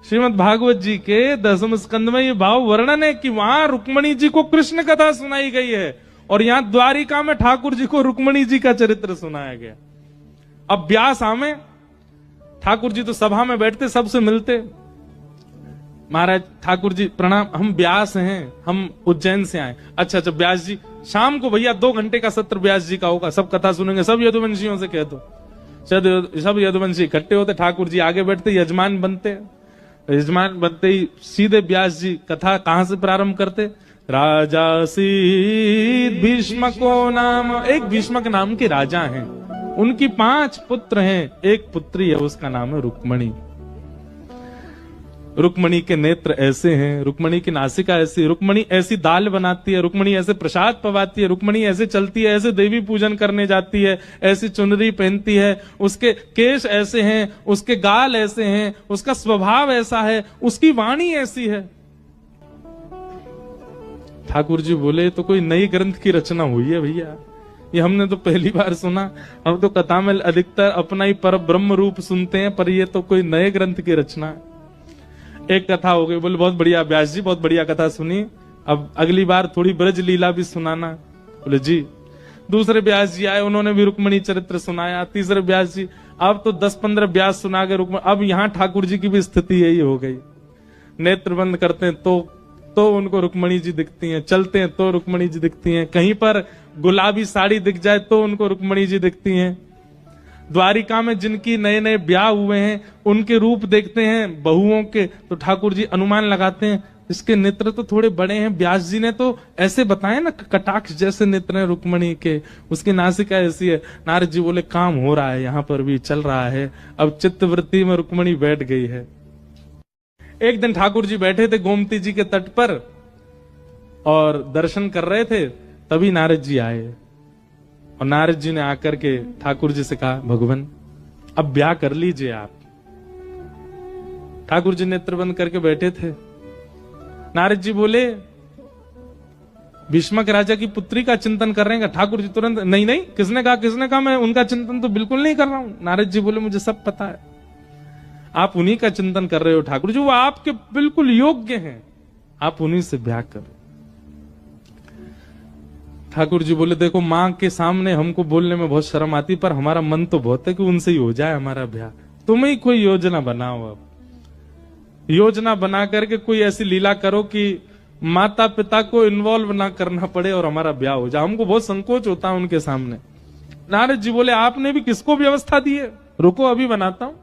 श्रीमद् भागवत जी के 10वें स्कंद में ये भाव वर्णन है कि वहां रुक्मणी जी को कृष्ण कथा सुनाई गई है और यहां द्वारिका में ठाकुर जी को रुक्मणी जी का चरित्र सुनाया गया। अब व्यास आमे, ठाकुर जी तो सभा में बैठते, सबसे मिलते। महाराज ठाकुर जी प्रणाम, हम व्यास हैं, हम उज्जैन से आए। अच्छा व्यास जी, शाम को भैया 2 घंटे का सत्र व्यास जी का होगा, सब कथा सुनेंगे, सब यदुवंशियों से कह दो। सब यदुवंशी इकट्ठे होते, ठाकुर जी आगे बैठते, यजमान बनते। यजमान बनते ही सीधे व्यास जी कथा कहां से प्रारंभ करते? राजा सीत भीष्मको नाम, एक भीष्मक नाम के राजा हैं, उनकी 5 पुत्र हैं, एक पुत्री है, उसका नाम है रुक्मणी। रुक्मणी के नेत्र ऐसे हैं, रुक्मणी की नासिका ऐसी, रुक्मणी ऐसी दाल बनाती है, रुक्मणी ऐसे प्रसाद पवाती है, रुक्मणी ऐसे चलती है, ऐसे देवी पूजन करने जाती है, ऐसी चुनरी पहनती है, उसके केश ऐसे हैं, उसके गाल ऐसे हैं, उसका स्वभाव ऐसा है, उसकी वाणी ऐसी है। ठाकुर जी बोले तो कोई नई ग्रंथ की रचना हुई है भैया, ये हमने तो पहली बार सुना। हम तो कथा में अधिकतर अपना ही पर ब्रह्म रूप सुनते हैं, पर ये तो कोई नए ग्रंथ की रचना है। एक कथा हो गई, बोले बहुत बढ़िया व्यास जी, बहुत बढ़िया कथा सुनी, अब अगली बार थोड़ी ब्रज लीला भी सुनाना। बोले जी। दूसरे व्यास जी आए, उन्होंने भी रुक्मणी चरित्र सुनाया। तीसरे व्यास जी, अब तो 10-15 व्यास सुना के रुक्मणी। अब यहाँ ठाकुर जी की भी स्थिति यही हो गई, नेत्र बंद करते हैं तो उनको रुक्मणी जी दिखती हैं, चलते हैं तो रुक्मणी जी दिखती हैं, कहीं पर गुलाबी साड़ी दिख जाए तो उनको रुक्मणी जी दिखती हैं। द्वारिका में जिनकी नए नए ब्याह हुए हैं उनके रूप देखते हैं बहुओं के, तो ठाकुर जी अनुमान लगाते हैं इसके नेत्र तो थोड़े बड़े हैं। व्यास जी ने तो ऐसे बताए ना, कटाक्ष जैसे नेत्र हैं रुक्मणी के, उसकी नासिका ऐसी है। नारद जी बोले काम हो रहा है, यहाँ पर भी चल रहा है। अब चित्तवृत्ति में रुक्मणी बैठ गई है। एक दिन ठाकुर जी बैठे थे गोमती जी के तट पर और दर्शन कर रहे थे, तभी नारद जी आए और नारद जी ने आकर के ठाकुर जी से कहा, भगवान अब ब्याह कर लीजिए आप। ठाकुर जी नेत्र बंद करके बैठे थे। नारद जी बोले भीष्मक राजा की पुत्री का चिंतन कर रहे हैं। ठाकुर जी तुरंत नहीं नहीं, किसने कहा मैं उनका चिंतन तो बिल्कुल नहीं कर रहा हूं। नारद जी बोले मुझे सब पता है, आप उन्हीं का चिंतन कर रहे हो ठाकुर जी, वो आपके बिल्कुल योग्य हैं, आप उन्हीं से ब्याह करो। ठाकुर जी बोले देखो मां के सामने हमको बोलने में बहुत शर्म आती, पर हमारा मन तो बहुत है कि उनसे ही हो जाए हमारा ब्याह। तुम ही कोई योजना बनाओ, अब योजना बना करके कोई ऐसी लीला करो कि माता पिता को इन्वॉल्व ना करना पड़े और हमारा ब्याह हो जाए। हमको बहुत संकोच होता है उनके सामने। नारद जी बोले आपने भी किसको व्यवस्था दी है? रुको अभी बनाता हूं।